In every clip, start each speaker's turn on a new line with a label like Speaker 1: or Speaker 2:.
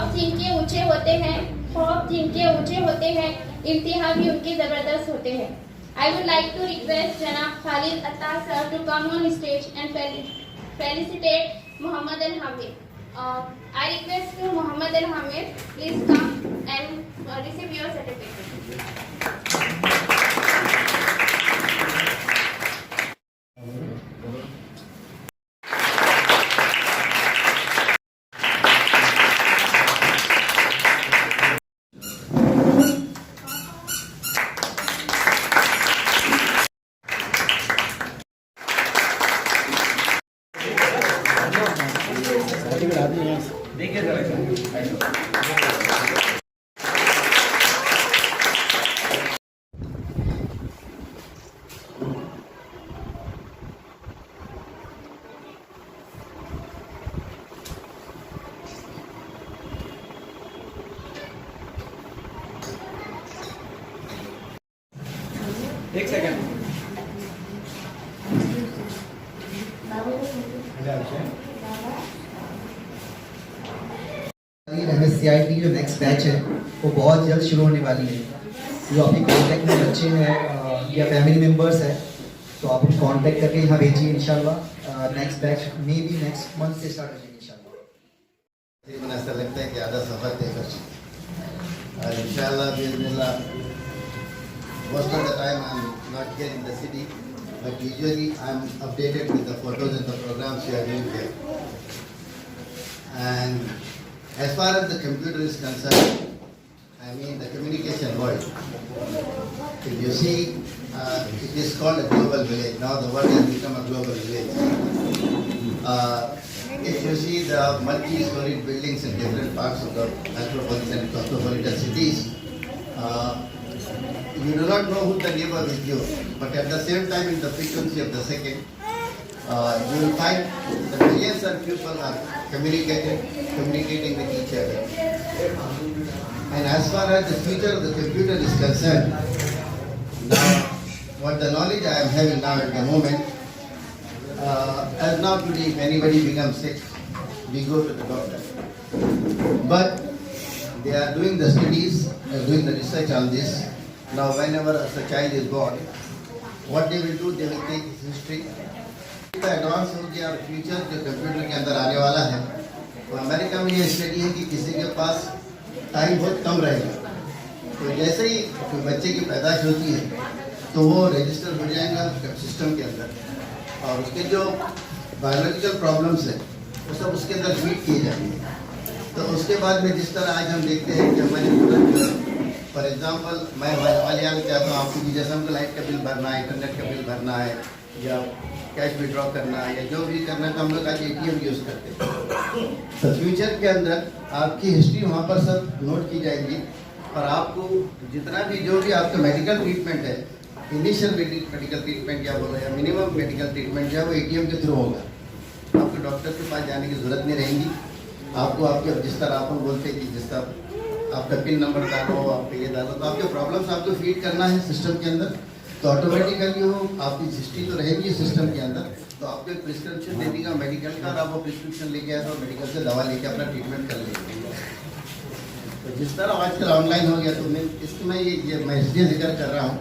Speaker 1: خواب جن کے اونچے ہوتے ہیں امتحان بھی ان کے زبردست ہوتے ہیں. I would like to request Janab Khalid Attar sir to come on stage and felicitate Muhammad Al-Hamid. I request to Muhammad Al-Hamid, please come and receive your certificate.
Speaker 2: देखिए जरा एक सेकंड
Speaker 3: MSCIT की जो नेक्स्ट बैच है वो बहुत जल्द शुरू होने वाली है. जो आपके कॉन्टैक्ट में बच्चे हैं या फैमिली मेम्बर्स हैं तो आप उनको कॉन्टैक्ट करके यहाँ भेजिए. इंशाल्लाह next batch may be next month से स्टार्ट हो जाएगी इंशाल्लाह.
Speaker 4: मुझे ऐसा लगता है कि आधा सफ़र तय कर चुके और इंशाल्लाह बिस्मिल्लाह most of the time I'm not here in the city but usually I'm updated with the photos and the programs we are doing here. And as far as the computer is concerned, I mean the communication world, if you see it is called a global village. Now the world has become a global village. If you see the multi-storied buildings in different parts of the metropolitan and cosmopolitan cities, you do not know who the neighbor with you, but at the same time in the frequency of the second, you will find that millions of people are communicating with each other. And as far as the future of the computer is concerned, now what the knowledge I am having now at the moment, as now today if anybody becomes sick, we go to the doctor. But they are doing the studies, doing the research on this. Now whenever a child is born, what they will do, they will take his history. Advance हो गया और future जो computer के अंदर आने वाला है तो अमेरिका में ये स्टडी है कि किसी के पास टाइम बहुत कम रहेगा तो जैसे ही कोई बच्चे की पैदाइश होती है तो वो रजिस्टर हो जाएगा सिस्टम के अंदर और उसके जो बायोलॉजिकल प्रॉब्लम्स है वो सब उसके अंदर मीट किए जाएंगे. तो उसके बाद में जिस तरह आज हम देखते हैं कि हमारे फॉर एग्जाम्पल मैं वालियान चाहता हूँ आपको जैसे हमको लाइट का बिल भरना है, इंटरनेट का बिल भरना है या कैश विड्रॉ करना है या जो भी करना है तो हम लोग आज ATM यूज़ करते हैं. तो फ्यूचर के अंदर आपकी हिस्ट्री वहाँ पर सब नोट की जाएगी और आपको जितना भी जो भी आपका मेडिकल ट्रीटमेंट है, इनिशियल मेडिकल ट्रीटमेंट या बोलो या मिनिमम मेडिकल ट्रीटमेंट जो है वो ATM के थ्रू होगा. आपको डॉक्टर के पास जाने की ज़रूरत नहीं रहेगी. आपको आपके जिस तरह आप बोलते हैं कि जिस तरह आपका पिन नंबर डालो, आपका ये डालो, तो आपके प्रॉब्लम्स आपको फीड करना है सिस्टम के अंदर तो ऑटोमेटिकली वो आपकी हिस्ट्री तो रहेगी सिस्टम के अंदर तो आपको एक प्रिस्क्रिप्शन दे देगा मेडिकल का और आप वो प्रिस्क्रिप्शन लेके आए तो मेडिकल से दवा लेके अपना ट्रीटमेंट कर लेंगे. तो जिस तरह आजकल ऑनलाइन हो गया तो मैं मैं इसलिए जिक्र कर रहा हूँ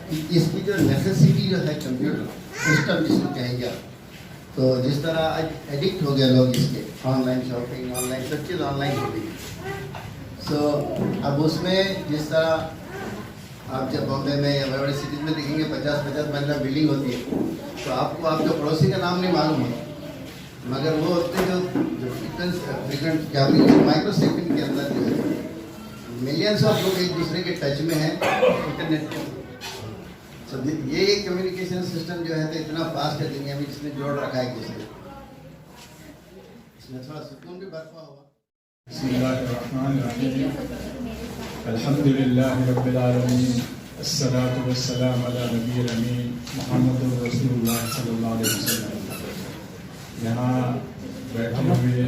Speaker 4: कि इसकी जो नेसेसिटी जो है कंप्यूटर सिस्टम जिसको कहेंगे आप तो जिस तरह आज एडिक्ट हो गए लोग इसके ऑनलाइन शॉपिंग ऑनलाइन सब चीज़ ऑनलाइन हो गई. सो अब उसमें जिस तरह आप जब बॉम्बे में या बड़े बड़े सिटीज़ में देखेंगे 50-50 महीना बिल्डिंग होती है तो आपको आपके पड़ोसी का नाम नहीं मालूम होता मगर वो होते जो फ्रिक्वेंट क्या माइक्रो सेकंड के अंदर जो है मिलियंस ऑफ लोग एक दूसरे के टच में हैं इंटरनेट के. तो ये एक कम्युनिकेशन सिस्टम जो है तो इतना फास्ट है दुनिया में जिसने जोड़ रखा है किसी इसमें थोड़ा सुकून भी बरपा हुआ.
Speaker 5: बिस्मिल्लाहिर्रहमानिर्रहीम अल्हम्दुलिल्लाहि रब्बिल आलमीन अस्सलातु वस्सलामु अला नबिय्यिल अमीन मुहम्मदुर रसूलुल्लाह सल्लल्लाहु अलैहि वसल्लम. यहाँ बैठे हुए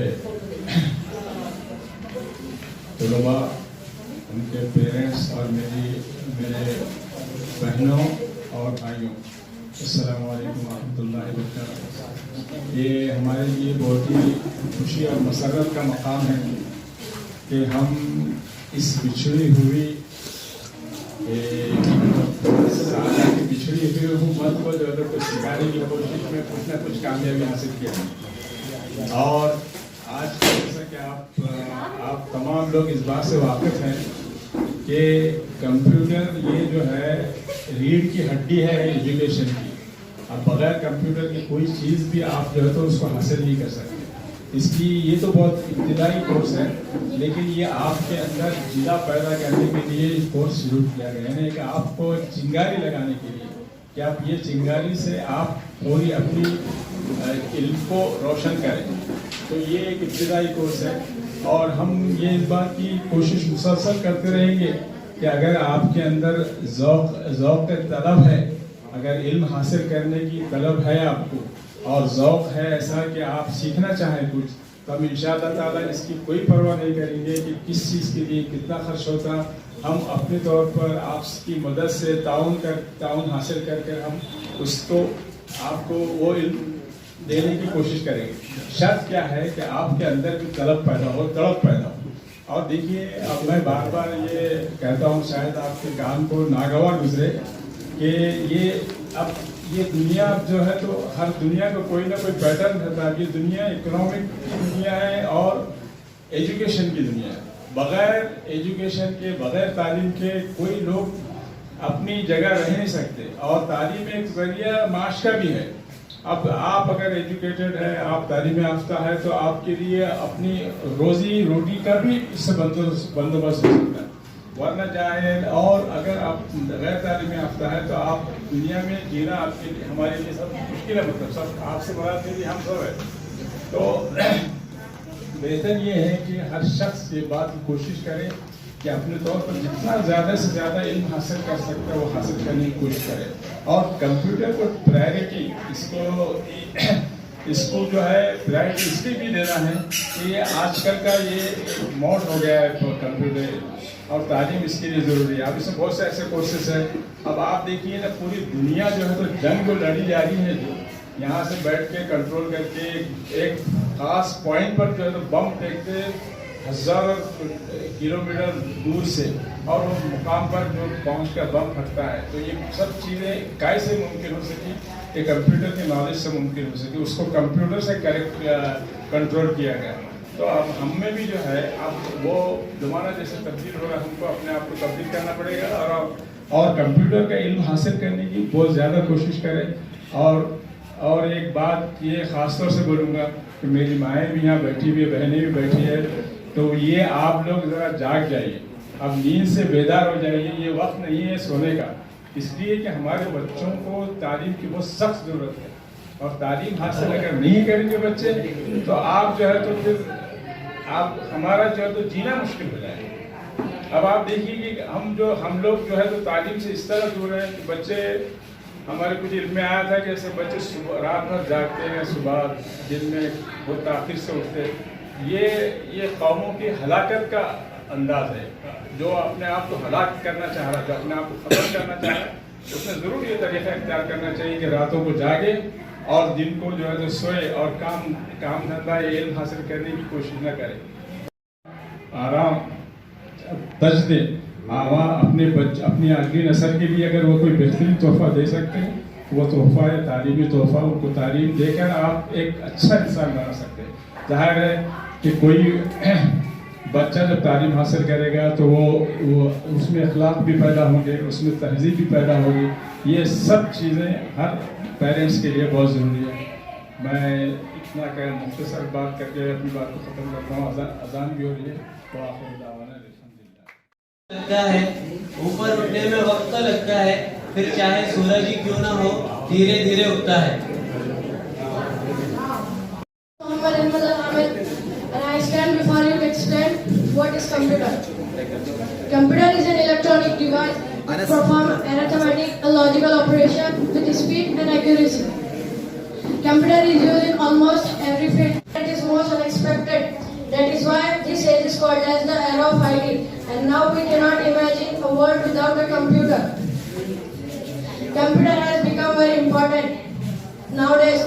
Speaker 5: तलबा, उनके पेरेंट्स और मेरे बहनों और भाइयों, अस्सलामु अलैकुम रहमतुल्लाहि व बरकातहू. ये हमारे लिए बहुत ही खुशी और मसरत का मकाम है کہ ہم اس بچھڑی ہوئی بچھڑی ہوئی حکومت کو جو ہے تو سکھانے کی کوشش میں کچھ نہ کچھ کامیابی حاصل کیا. اور آج جیسا کہ آپ تمام لوگ اس بات سے واقف ہیں کہ کمپیوٹر یہ جو ہے ریڑھ کی ہڈی ہے ایجوکیشن کی. اب بغیر کمپیوٹر کی کوئی چیز بھی آپ جو ہے تو اس کو حاصل نہیں کر سکتے. اس کی یہ تو بہت ابتدائی کورس ہے، لیکن یہ آپ کے اندر جلا پیدا کرنے کے لیے کورس شروع کیا گیا ہے، کہ آپ کو چنگاری لگانے کے لیے کہ آپ یہ چنگاری سے آپ پوری اپنی علم کو روشن کریں. تو یہ ایک ابتدائی کورس ہے، اور ہم یہ اس بات کی کوشش مسلسل کرتے رہیں گے کہ اگر آپ کے اندر ذوق طلب ہے، اگر علم حاصل کرنے کی طلب ہے آپ کو اور ذوق ہے ایسا کہ آپ سیکھنا چاہیں کچھ، تو ہم انشاءاللہ تعالیٰ اس کی کوئی پرواہ نہیں کریں گے کہ کس چیز کے لیے کتنا خرچ ہوتا. ہم اپنے طور پر آپ کی مدد سے تعاون حاصل کر کے ہم اس کو آپ کو وہ علم دینے کی کوشش کریں گے. شرط کیا ہے کہ آپ کے اندر بھی طلب پیدا ہو، تڑپ پیدا ہو. اور دیکھیے اب میں بار بار یہ کہتا ہوں، شاید آپ کے کان کو ناگوار گزرے کہ یہ دنیا جو ہے تو ہر دنیا کا کوئی نہ کوئی پیٹرن رہتا ہے. یہ دنیا اکنامک کی دنیا ہے اور ایجوکیشن کی دنیا ہے. بغیر ایجوکیشن کے، بغیر تعلیم کے کوئی لوگ اپنی جگہ رہ نہیں سکتے. اور تعلیم ایک ذریعہ معاش کا بھی ہے. اب آپ اگر ایجوکیٹڈ ہیں، آپ تعلیم یافتہ ہے، تو آپ کے لیے اپنی روزی روٹی کا بھی اس سے بندوبست ہو سکتا ہے. ورنہ جاہل اور اگر آپ غیر تعلیم یافتہ ہے تو آپ دنیا میں جینا آپ کے لیے، ہمارے لیے سب مشکل ہے. مطلب سب آپ سے مراد کے لیے ہم سب ہے. تو بہتر یہ ہے کہ ہر شخص یہ بات کی کوشش کرے کہ اپنے طور پر جتنا زیادہ سے زیادہ علم حاصل کر سکتا ہے وہ حاصل کرنے کی کوشش کرے. اور کمپیوٹر کو پرائرٹی اس کو جو ہے پرائرٹی اس لیے بھی دینا ہے کہ یہ آج کل کا یہ موڈ ہو گیا ہے کمپیوٹر، اور تعلیم اس کے لیے ضروری ہے. اب اس میں بہت سے ایسے کورسز ہیں. اب آپ دیکھیے نا، پوری دنیا جو ہے تو جنگ کو لڑی جا رہی ہے. جو یہاں سے بیٹھ کے کنٹرول کر کے ایک خاص پوائنٹ پر جو ہے تو بم پھینکتے ہزاروں کلومیٹر دور سے، اور اس مقام پر جو پہنچ کر بم پھٹتا ہے. تو یہ سب چیزیں کیسے ممکن ہو سکی کہ کمپیوٹر کی نالج سے ممکن ہو سکی. اس کو کمپیوٹر سے کنٹرول کیا گیا. تو اب ہم میں بھی جو ہے اب وہ زمانہ جیسے تبدیل ہو رہا ہے، ہم کو اپنے آپ کو تبدیل کرنا پڑے گا اور کمپیوٹر کا علم حاصل کرنے کی بہت زیادہ کوشش کریں. اور ایک بات یہ خاص طور سے بولوں گا کہ میری مائیں بھی یہاں بیٹھی ہوئی ہے، بہنیں بھی بیٹھی ہے، تو یہ آپ لوگ ذرا جاگ جائیے، اب نیند سے بیدار ہو جائیے. یہ وقت نہیں ہے سونے کا، اس لیے کہ ہمارے بچوں کو تعلیم کی بہت سخت ضرورت ہے. اور تعلیم حاصل اگر نہیں کریں گے بچے تو آپ جو ہے تو پھر ہمارا جو ہے تو جینا مشکل ہو جائے گا. اب آپ دیکھیے کہ ہم لوگ جو ہے تو تعلیم سے اس طرح دور ہیں کہ بچے، ہمارے کچھ علم میں آیا تھا کہ ایسے بچے رات بھر جاگتے ہیں، صبح دن میں بہت تاخیر سے اٹھتے. یہ قوموں کی ہلاکت کا انداز ہے. جو اپنے آپ کو ہلاک کرنا چاہ رہا تھا، اپنے آپ کو ختم کرنا چاہ رہا ہے، اس نے ضرور یہ طریقہ اختیار کرنا چاہیے کہ راتوں کو جاگے اور دن کو جو ہے تو سوئے اور کام دھندا علم حاصل کرنے کی کوشش نہ کرے. آرام تج دے اپنی اگلی نسل کے لیے اگر وہ کوئی بہترین تحفہ دے سکتے ہیں، وہ تحفہ ہے تعلیمی تحفہ. ان کو تعلیم دے کر آپ ایک اچھا انسان بنا سکتے ہیں. ظاہر ہے کہ کوئی بچہ جب تعلیم حاصل کرے گا تو وہ اس میں اخلاق بھی پیدا ہوں گے، اس میں تہذیب بھی پیدا ہوگی. یہ سب چیزیں ہر پیرنٹس کے لیے بہت ضروری ہے. میں اتنا کہ مختصر بات کر کے اپنی بات کو ختم کرتا ہوں. اذان بھی ہو رہی ہے. تو آخر دعوانا الحمدللہ.
Speaker 6: لگتا ہے اوپر اٹھنے میں وقت تو لگتا ہے، پھر چاہے سورج ہی کیوں نہ ہو دھیرے دھیرے اٹھتا ہے.
Speaker 7: I stand before you to explain what is computer. Computer is an electronic device that performs arithmetic and logical operation with speed and accuracy. Computer is used in almost every field. It is most unexpected. That is why this age is called as the era of IT. And now we cannot imagine a world without a computer. Computer has become very important nowadays.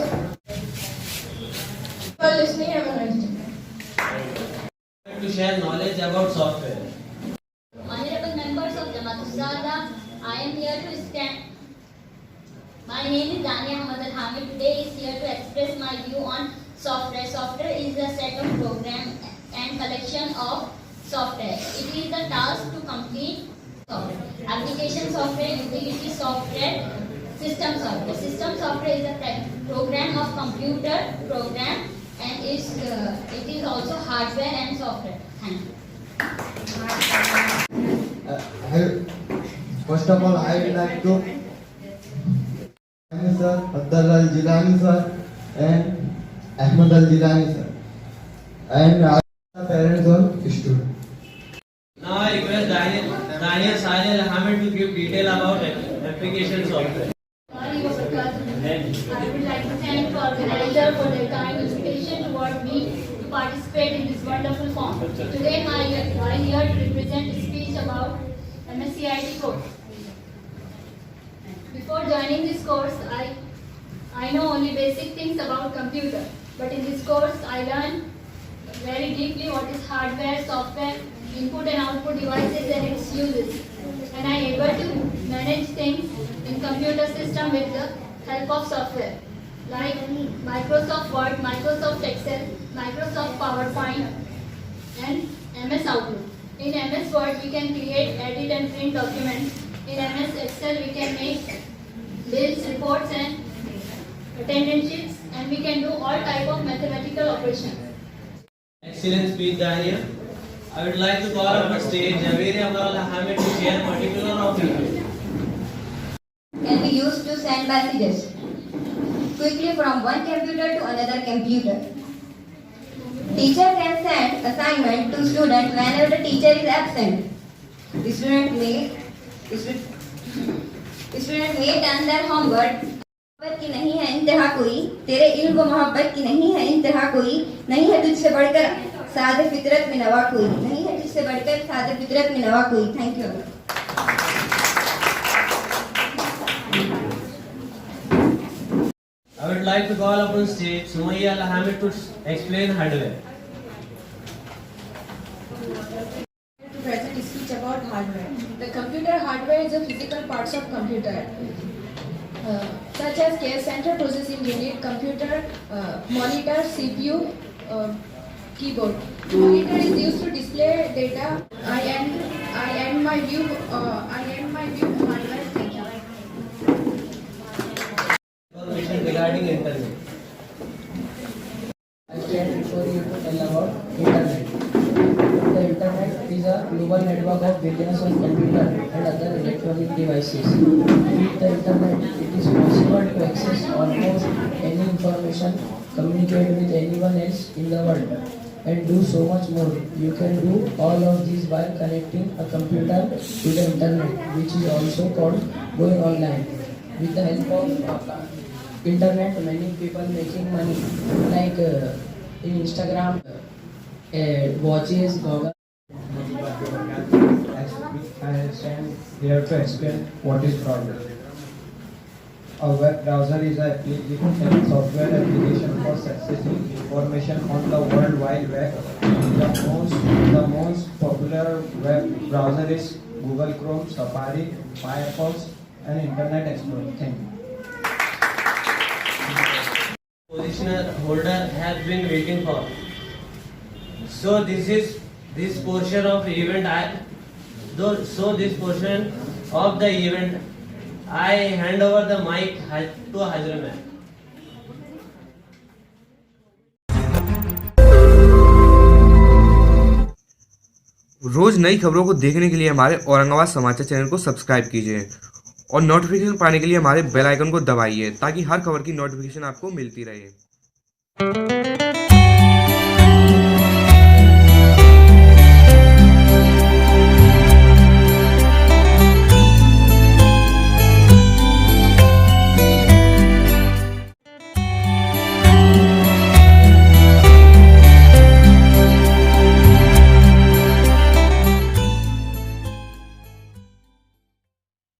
Speaker 7: For listening, have a nice day.
Speaker 6: share knowledge about software.
Speaker 8: Honorable members of Jamaat Usada, I am here to stand. My name is Dania Ahmad Al Hamid. Today is here to express my view on software. Software is a set of program and collection of software. It is the task to complete software. Application software, utility software, system software. System software is a program of computer program, and it is also hardware and software. Thank you.
Speaker 3: First of all, I would like to thank Sir Abdul Al Jilani sir and Ahmad Al Jilani sir and our parents or students.
Speaker 6: Now I request Daniel Sajid Al Hamid to give detail about application software.
Speaker 1: I would like to thank the organizer for their kind invitation toward me to participate in this wonderful form. Today I am here to represent a speech about MSCIT course. Before joining this course, I know only basic things about computer. But in this course, I learned very deeply what is hardware, software, input and output devices and its uses. And I am able to manage things in computer system with the help of software like Microsoft Word, Microsoft Excel, Microsoft PowerPoint and MS Outlook. In MS Word we can create, edit and print documents. In MS Excel we can make bills, reports and attendance sheets, and we can do all type of mathematical operations.
Speaker 6: Excellent speech, Daniel. I would like to call up on stage Javeer Al Hamid to share particular opinion.
Speaker 9: Can be used to send messages quickly from one computer to another computer. Teacher can send assignment to student whenever the teacher is absent. Student may done their homework. मोहब्बत की नहीं है इंतहा कोई, तेरे इल्म को मोहब्बत की नहीं है इंतहा कोई, नहीं है तुझसे बढ़कर सादे फितरत में नवा कोई, नहीं है तुझसे बढ़कर सादे फितरत में नवा कोई. Thank you.
Speaker 6: I would like to call upon stage Sumayya Al Hamid to explain hardware.
Speaker 7: To present a speech about hardware. The computer hardware is the physical parts of computer, such as central processing unit, computer, monitor, CPU, keyboard. Monitor is used to display data. I end my view of hardware. Thank you.
Speaker 6: Information regarding internet.
Speaker 10: I stand before you to tell about internet. The internet is a global network of billions of computers and other electronic devices. With the internet, it is possible to access almost any information, communicate with anyone else in the world, and do so much more. You can do all of these by connecting a computer to the internet, which is also called going online. With the help of internet, many people making money, like in Instagram, watches, Google.
Speaker 11: I stand here to explain what is browser. A web browser is a software application for accessing information on the World Wide Web. The most popular web browser is Google Chrome, Safari, Firefox, and Internet Explorer. Thank you.
Speaker 6: Positioner holder has been waiting for. So this portion of the event I hand over the mic to Hajra ma'am.
Speaker 12: रोज नई खबरों को देखने के लिए हमारे औरंगाबाद समाचार channel को subscribe कीजिए और नोटिफिकेशन पाने के लिए हमारे बेल आइकन को दबाइए ताकि हर खबर की नोटिफिकेशन आपको मिलती रहे.